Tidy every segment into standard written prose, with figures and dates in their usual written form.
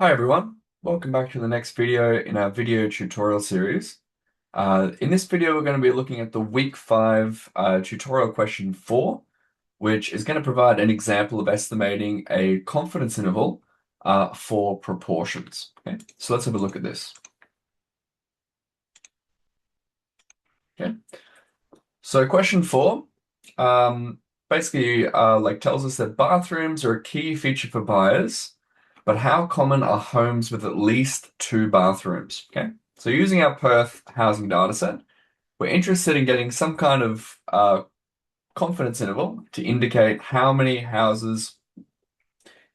Hi everyone, welcome back to the next video in our video tutorial series. In this video, we're going to be looking at the week 5 tutorial question 4, which is going to provide an example of estimating a confidence interval for proportions. Okay, so let's have a look at this. Okay, so question 4 basically tells us that bathrooms are a key feature for buyers. But how common are homes with at least 2 bathrooms? Okay, so using our Perth housing dataset, we're interested in getting some kind of confidence interval to indicate how many houses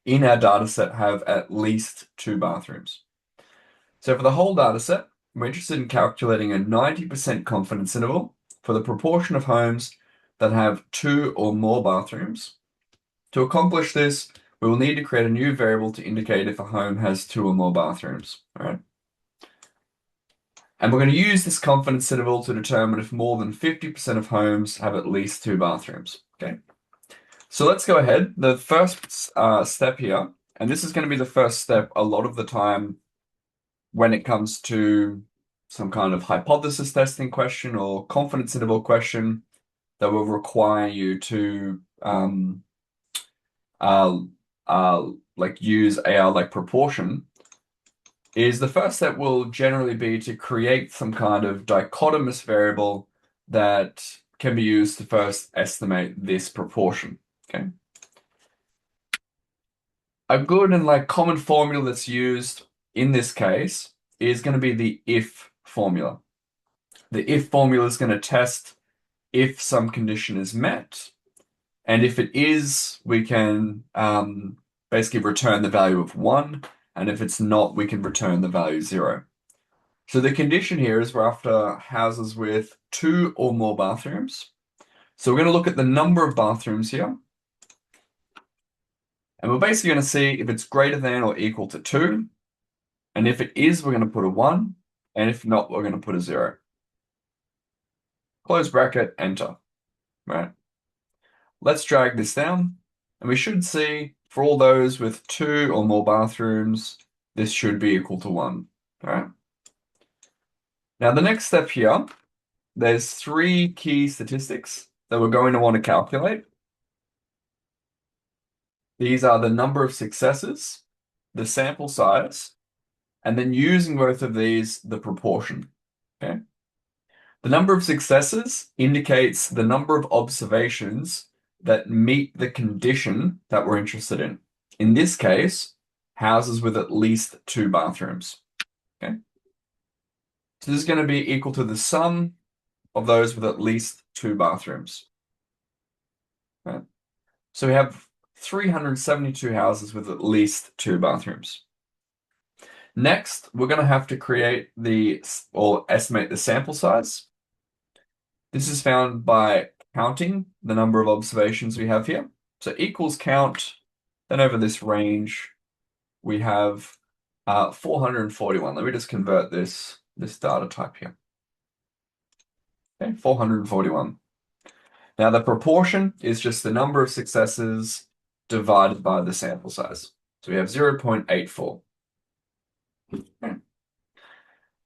in our dataset have at least 2 bathrooms. So for the whole dataset, we're interested in calculating a 90% confidence interval for the proportion of homes that have 2 or more bathrooms. To accomplish this, we will need to create a new variable to indicate if a home has 2 or more bathrooms. All right. And we're going to use this confidence interval to determine if more than 50% of homes have at least 2 bathrooms. Okay. So let's go ahead. The first step here, and this is going to be the first step a lot of the time when it comes to some kind of hypothesis testing question or confidence interval question that will require you to uh, use AR proportion, is the first step will generally be to create some kind of dichotomous variable that can be used to first estimate this proportion. Okay. A good and common formula that's used in this case is going to be the if formula. The if formula is going to test if some condition is met, and if it is, we can basically return the value of 1, and if it's not, we can return the value 0. So the condition here is we're after houses with 2 or more bathrooms. So we're going to look at the number of bathrooms here. And we're basically going to see if it's greater than or equal to 2. And if it is, we're going to put a 1. And if not, we're going to put a 0. Close bracket, enter. Right. Let's drag this down. And we should see for all those with 2 or more bathrooms, this should be equal to 1. All right. Now the next step here, there's 3 key statistics that we're going to want to calculate. These are the number of successes, the sample size, and then using both of these, the proportion. Okay. The number of successes indicates the number of observations that meet the condition that we're interested in. In this case, houses with at least 2 bathrooms. Okay. So this is going to be equal to the sum of those with at least 2 bathrooms. Okay. So we have 372 houses with at least 2 bathrooms. Next, we're going to have to create or estimate the sample size. This is found by counting the number of observations we have here. So equals count, then over this range, we have 441. Let me just convert this data type here. Okay, 441. Now the proportion is just the number of successes divided by the sample size. So we have 0.84. Okay.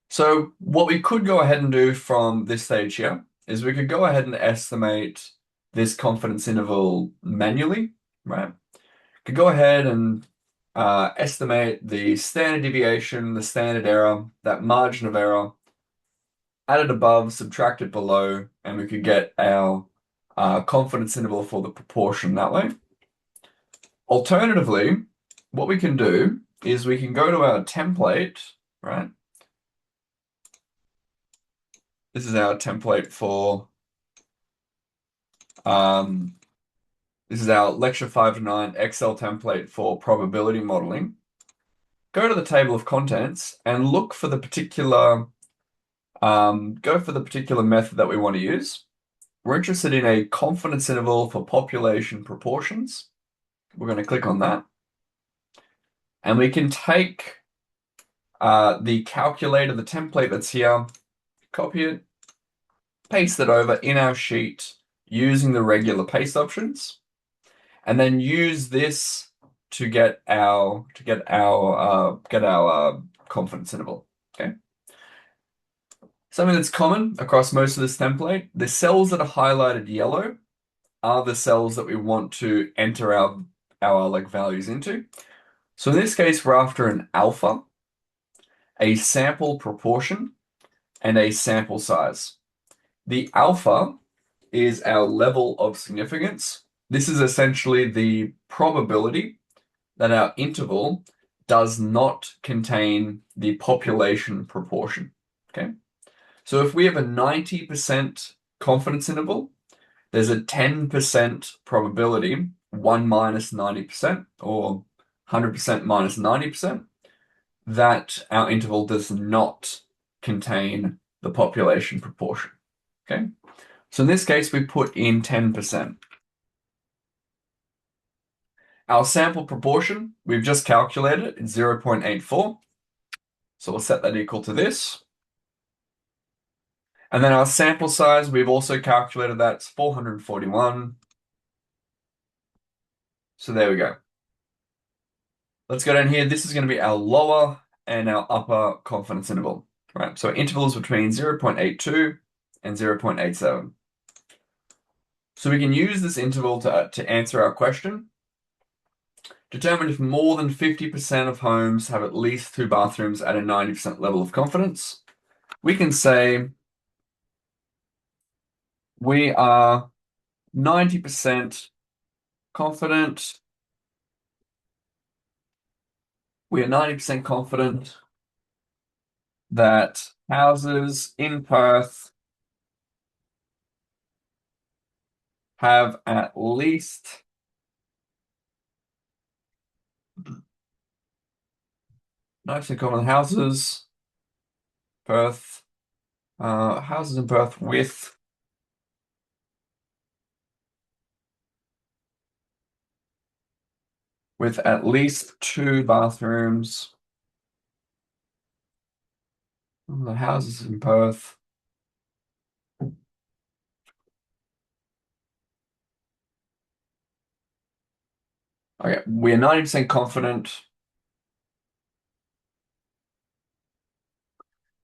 So what we could go ahead and do from this stage here is we could go ahead and estimate this confidence interval manually, right? Could go ahead and estimate the standard deviation, the standard error, that margin of error, add it above, subtract it below, and we could get our confidence interval for the proportion that way. Alternatively, what we can do is we can go to our template, right? This is our template for, this is our Lecture 5 to 9 Excel template for probability modeling. Go to the table of contents and look for the particular, go for the particular method that we want to use. We're interested in a confidence interval for population proportions. We're going to click on that. And we can take the calculator, the template that's here, copy it, paste it over in our sheet using the regular paste options, and then use this to get our confidence interval. Okay. Something that's common across most of this template, the cells that are highlighted yellow are the cells that we want to enter our like values into. So in this case, we're after an alpha, a sample proportion, and a sample size. The alpha is our level of significance. This is essentially the probability that our interval does not contain the population proportion. Okay. So if we have a 90% confidence interval, there's a 10% probability, 1 minus 90%, or 100% minus 90%, that our interval does not contain the population proportion. Okay? So in this case, we put in 10%. Our sample proportion, we've just calculated, it's 0.84. So we'll set that equal to this. And then our sample size, we've also calculated that it's 441. So there we go. Let's go down here. This is going to be our lower and our upper confidence interval, right? So intervals between 0.82 and 0.87. So we can use this interval to answer our question. Determine if more than 50% of homes have at least 2 bathrooms at a 90% level of confidence. We can say we are 90% confident. We are 90% confident that houses in Perth have at least 90% confident houses in Perth with at least 2 bathrooms. The houses in Perth. Okay, we're 90% confident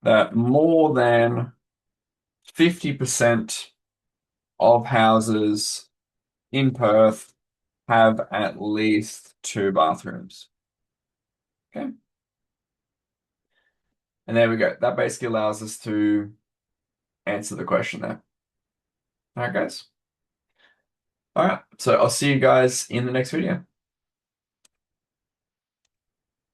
that more than 50% of houses in Perth have at least 2 bathrooms. Okay. And there we go. That basically allows us to answer the question there. All right, guys. All right, so I'll see you guys in the next video.